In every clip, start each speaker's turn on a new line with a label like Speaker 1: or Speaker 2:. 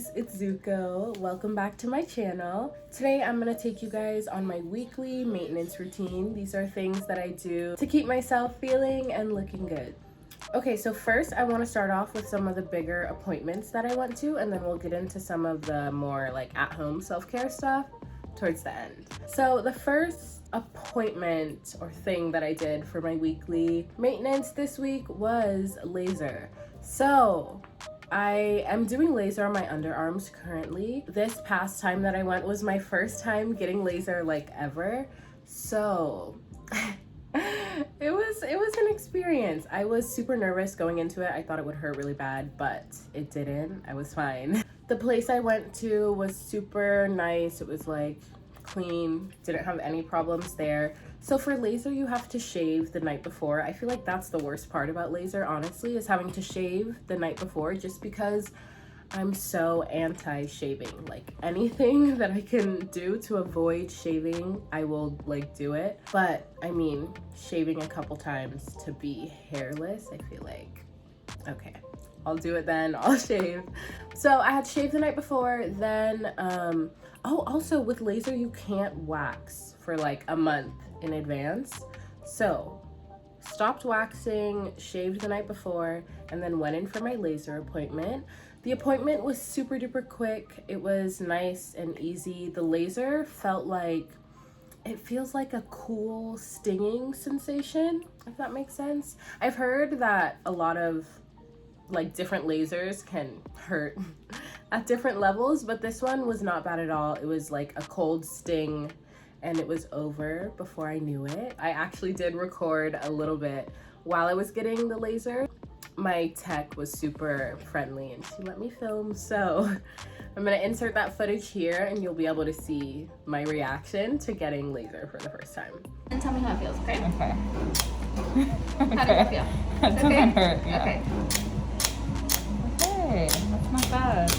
Speaker 1: guys, it's Zuko. Welcome back to my channel. Today I'm gonna take you guys on my weekly maintenance routine. These are things that I do to keep myself feeling and looking good. Okay, so first I want to start off with some of the bigger appointments that I went to, and then we'll get into some of the more like at-home self-care stuff towards the end. So the first appointment or thing that I did for my weekly maintenance this week was laser. So I am doing laser on my underarms currently. This past time that I went was my first time getting laser like ever. So it was an experience. I was super nervous going into it. I thought it would hurt really bad, but it didn't. I was fine. The place I went to was super nice. It was like clean, didn't have any problems there. So for laser, you have to shave the night before. I feel like that's the worst part about laser, honestly, is having to shave the night before, just because I'm so anti-shaving. Like anything that I can do to avoid shaving, I will like do it. But I mean, shaving a couple times to be hairless, I feel like, okay, I'll do it then, I'll shave. So I had to shave the night before, then, oh, also with laser, you can't wax for like a month in advance. So stopped waxing, shaved the night before, and then went in for my laser appointment. The appointment was super duper quick. It was nice and easy. The laser felt like, it feels like a cool stinging sensation, if that makes sense. I've heard that a lot of like different lasers can hurt at different levels, but this one was not bad at all. It was like a cold sting and it was over before I knew it. I actually did record a little bit while I was getting the laser. My tech was super friendly and she let me film, so I'm gonna insert that footage here and you'll be able to see my reaction to getting laser for the first time.
Speaker 2: And tell me how it feels, okay?
Speaker 1: Okay.
Speaker 2: How does it feel?
Speaker 1: It doesn't
Speaker 2: Okay?
Speaker 1: hurt, yeah.
Speaker 2: Okay.
Speaker 1: Okay, that's not bad.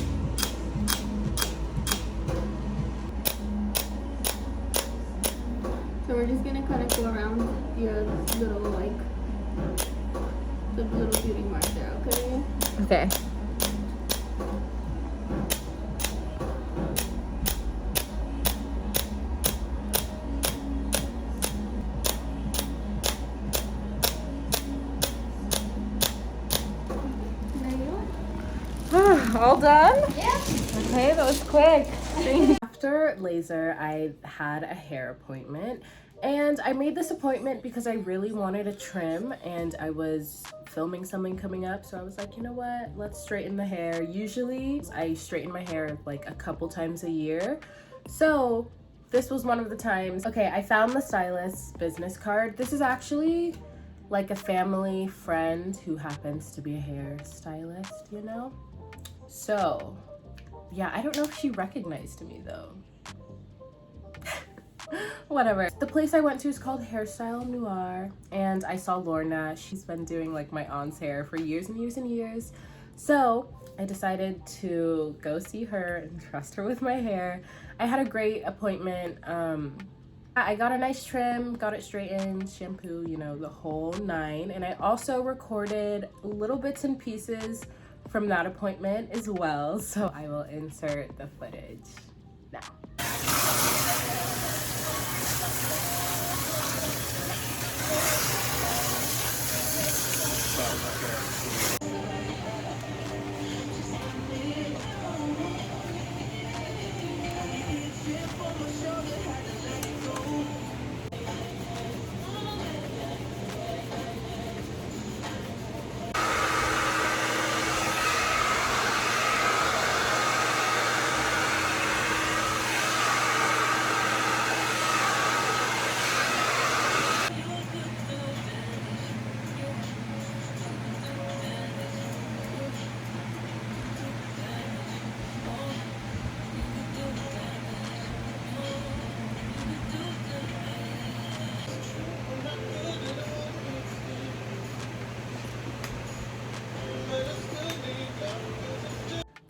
Speaker 2: So we're just gonna kind of go around your little like the little beauty mark there, okay?
Speaker 1: Okay.
Speaker 2: There you go.
Speaker 1: All done?
Speaker 2: Yeah.
Speaker 1: Okay, that was quick. After laser, I had a hair appointment, and I made this appointment because I really wanted a trim, and I was filming something coming up, so I was like, you know what, let's straighten the hair. Usually I straighten my hair like a couple times a year, so this was one of the times. Okay, I found the stylist's business card. This is actually like a family friend who happens to be a hairstylist, you know? So yeah, I don't know if she recognized me though. Whatever. The place I went to is called Hairstyle Noir, and I saw Lorna. She's been doing like my aunt's hair for years and years and years. So I decided to go see her and trust her with my hair. I had a great appointment. I got a nice trim, got it straightened, shampoo, you know, the whole nine. And I also recorded little bits and pieces from that appointment as well, so I will insert the footage now.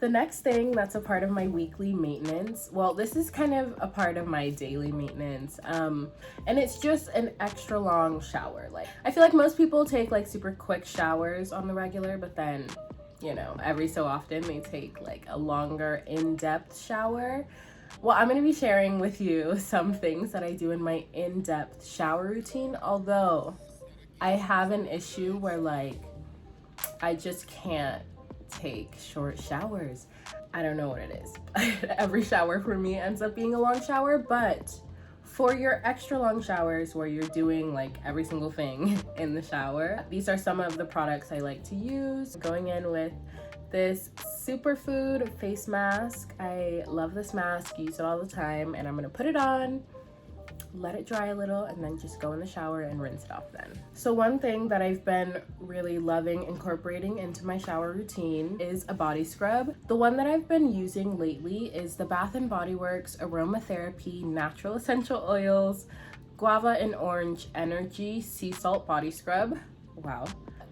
Speaker 1: The next thing that's a part of my weekly maintenance, well, this is kind of a part of my daily maintenance, and it's just an extra long shower. Like, I feel like most people take like super quick showers on the regular, but then you know, every so often they take like a longer in-depth shower. Well, I'm going to be sharing with you some things that I do in my in-depth shower routine, although I have an issue where like I just can't take short showers. I don't know what it is. Every shower for me ends up being a long shower, but for your extra long showers where you're doing like every single thing in the shower, these are some of the products I like to use. Going in with this superfood face mask. I love this mask, use it all the time, and I'm gonna put it on, let it dry a little, and then just go in the shower and rinse it off then. So one thing that I've been really loving incorporating into my shower routine is a body scrub. The one that I've been using lately is the Bath & Body Works Aromatherapy Natural Essential Oils Guava and Orange Energy Sea Salt Body Scrub. Wow.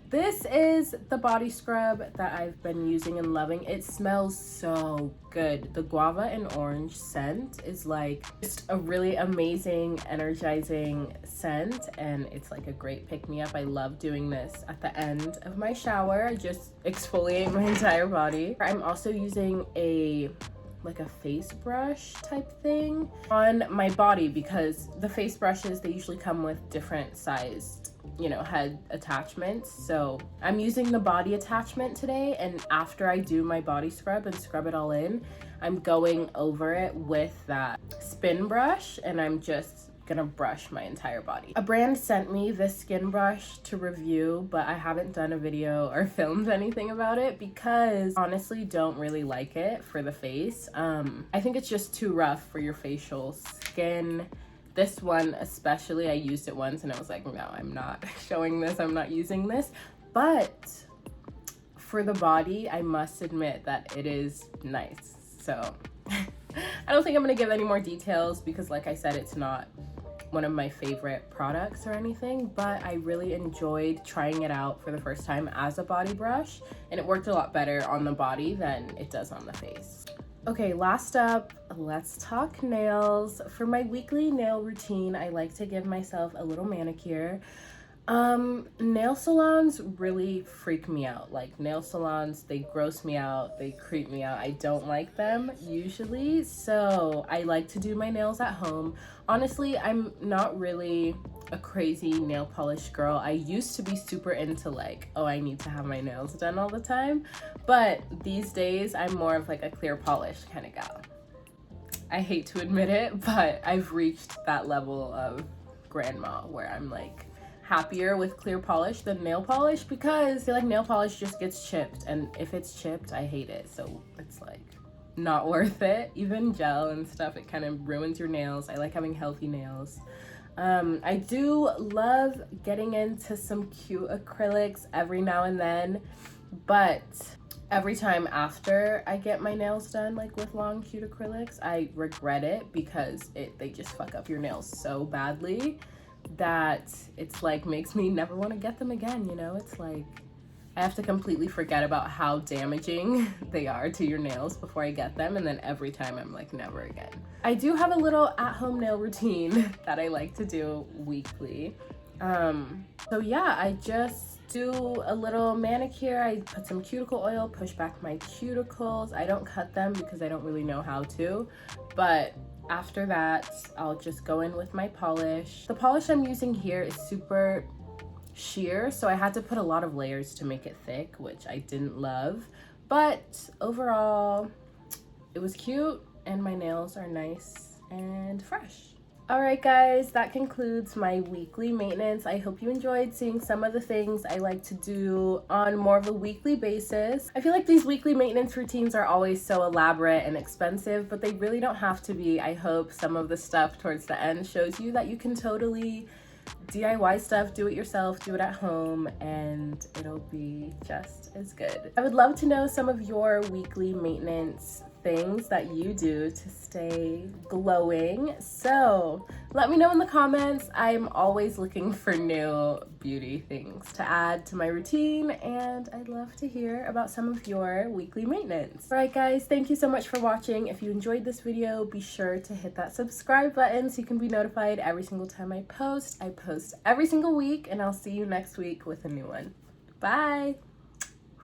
Speaker 1: This is the body scrub that I've been using and loving. It smells so good. The guava and orange scent is like just a really amazing, energizing scent, and it's like a great pick-me-up. I love doing this at the end of my shower. I just exfoliate my entire body. I'm also using a face brush type thing on my body because the face brushes, they usually come with different sized, you know, head attachments. So I'm using the body attachment today, and after I do my body scrub and scrub it all in, I'm going over it with that spin brush, and I'm just gonna brush my entire body. A brand sent me this skin brush to review, but I haven't done a video or filmed anything about it because honestly don't really like it for the face. I think it's just too rough for your facial skin. This one especially, I used it once and I was like, no, I'm not showing this, I'm not using this. But for the body, I must admit that it is nice. So I don't think I'm gonna give any more details because like I said, it's not one of my favorite products or anything, but I really enjoyed trying it out for the first time as a body brush, and it worked a lot better on the body than it does on the face. Okay, last up, let's talk nails. For my weekly nail routine, I like to give myself a little manicure. Nail salons really freak me out. Like nail salons, they gross me out, they creep me out. I don't like them usually, so I like to do my nails at home. Honestly, I'm not really a crazy nail polish girl. I used to be super into like, oh, I need to have my nails done all the time, but these days I'm more of like a clear polish kind of gal. I hate to admit it, but I've reached that level of grandma where I'm like happier with clear polish than nail polish because I feel like nail polish just gets chipped, and if it's chipped, I hate it. So it's like not worth it. Even gel and stuff, it kind of ruins your nails. I like having healthy nails. I do love getting into some cute acrylics every now and then, but every time after I get my nails done, like with long cute acrylics, I regret it because they just fuck up your nails so badly that it's like makes me never want to get them again, you know? It's like I have to completely forget about how damaging they are to your nails before I get them, and then every time I'm like, never again. I do have a little at-home nail routine that I like to do weekly. So yeah, I just do a little manicure. I put some cuticle oil, push back my cuticles. I don't cut them because I don't really know how to, but after that, I'll just go in with my polish. The polish I'm using here is super sheer, so I had to put a lot of layers to make it thick, which I didn't love. But overall, it was cute, and my nails are nice and fresh. All right, guys, that concludes my weekly maintenance. I hope you enjoyed seeing some of the things I like to do on more of a weekly basis. I feel like these weekly maintenance routines are always so elaborate and expensive, but they really don't have to be. I hope some of the stuff towards the end shows you that you can totally DIY stuff, do it yourself, do it at home, and it'll be just as good. I would love to know some of your weekly maintenance things that you do to stay glowing. So let me know in the comments. I'm always looking for new beauty things to add to my routine, and I'd love to hear about some of your weekly maintenance. All right, guys, thank you so much for watching. If you enjoyed this video, be sure to hit that subscribe button so you can be notified every single time I post. I post every single week, and I'll see you next week with a new one. Bye.